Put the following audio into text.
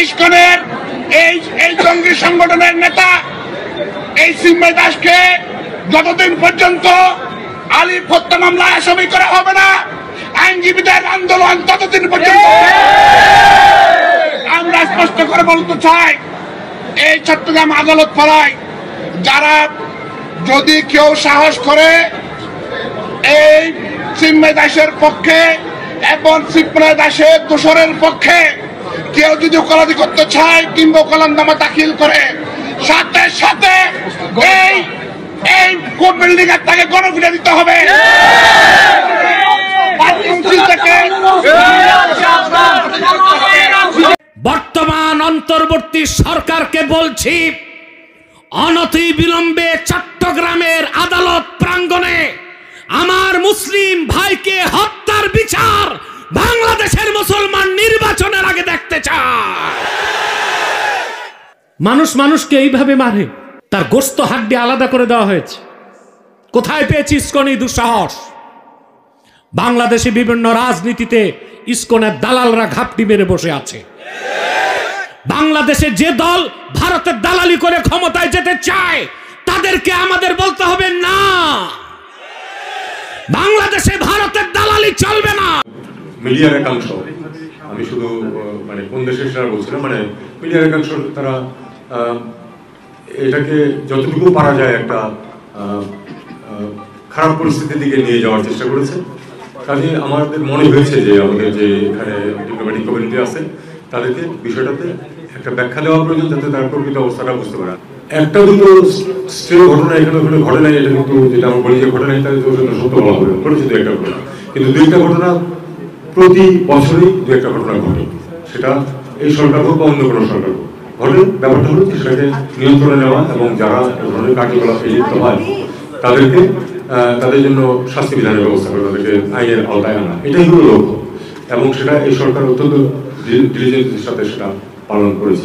ইসকনের এই জঙ্গি সংগঠনের নেতা এই চিন্ময় দাসকে যতদিন পর্যন্ত আলিফ হত্যা মামলায় আসামি করা হবে না, আইনজীবীদের আন্দোলন ততদিন পর্যন্ত। আমরা স্পষ্ট করে বলতে চাই, এই চট্টগ্রাম আদালত পাড়ায় যারা যদি কেউ সাহস করে এই চিন্ময় দাসের পক্ষে এবং চিন্ময় দাসের দোষরের পক্ষে কেউ যদি ওকালতি করতে চায় কিংবা ওকালতনামা দাখিল করে, সাথে সাথে এই কোর্ট বিল্ডিং এর তাকে গণফিরে দিতে হবে। বর্তমান অন্তর্বর্তী সরকারকে বলছি, অনতি বিলম্বে চট্টগ্রামের আদালত প্রাঙ্গণে আমার মুসলিম ভাইকে হত্যার বিচার বাংলাদেশের মুসলমান নির্বাচনের আগে দেখতে চায়। মানুষ মানুষকে এইভাবে মারে, তার গোস্ত হাড্ডি আলাদা করে দেওয়া হয়েছে। কোথায় পেয়েছি ইসকন এই দুঃসাহস? বাংলাদেশে বিভিন্ন রাজনীতিতে ইসকনের দালালরা ঘাপটি মেরে বসে আছে। বাংলাদেশে যে দল ভারতের দালালি করে ক্ষমতায় যেতে চায় তাদেরকে আমাদের বলতে হবে না, বাংলাদেশে ভারতের দালালি চলবে না। মিডিয়ার একাংশ, আমি শুধু মানে কোন দেশের সেটা বলছিলাম, মানে মিডিয়ার একাংশ তারা এটাকে যতটুকু পারা যায় একটা খারাপ পরিস্থিতির দিকে নিয়ে যাওয়ার চেষ্টা করেছে। কাজে আমাদের মনে হয়েছে যে আমাদের যে এখানে ডিপ্লোম্যাটিক কমিউনিটি আছে তাদেরকে বিষয়টাতে একটা ব্যাখ্যা দেওয়া প্রয়োজন, যাতে তারা প্রকৃত অবস্থাটা বুঝতে পারে। একটা দুটো স্ট্রে ঘটনা এখানে ওখানে ঘটে নাই, এটা কিন্তু যেটা আমরা বলি যে ঘটে নাই তাহলে সত্য বলা হবে, ঘটেছে দু একটা ঘটনা, কিন্তু দু একটা ঘটনা প্রতি বছরই দু একটা ঘটনা ঘটে, সেটা এই সরকার হোক বা অন্য কোনো সরকার হোক ঘটে। ব্যাপারটা হলো সেটাকে নিয়ন্ত্রণে নেওয়া এবং যারা এই ধরনের কার্যকলাপে লিপ্ত হয় তাদেরকে তাদের জন্য শাস্তি বিধানের ব্যবস্থা করা, তাদেরকে আইনের আওতায় আনা, এটাই হলো লক্ষ্য। এবং সেটা এই সরকার অত্যন্ত ডিলিজেন্সের সাথে সেটা পালন করেছে।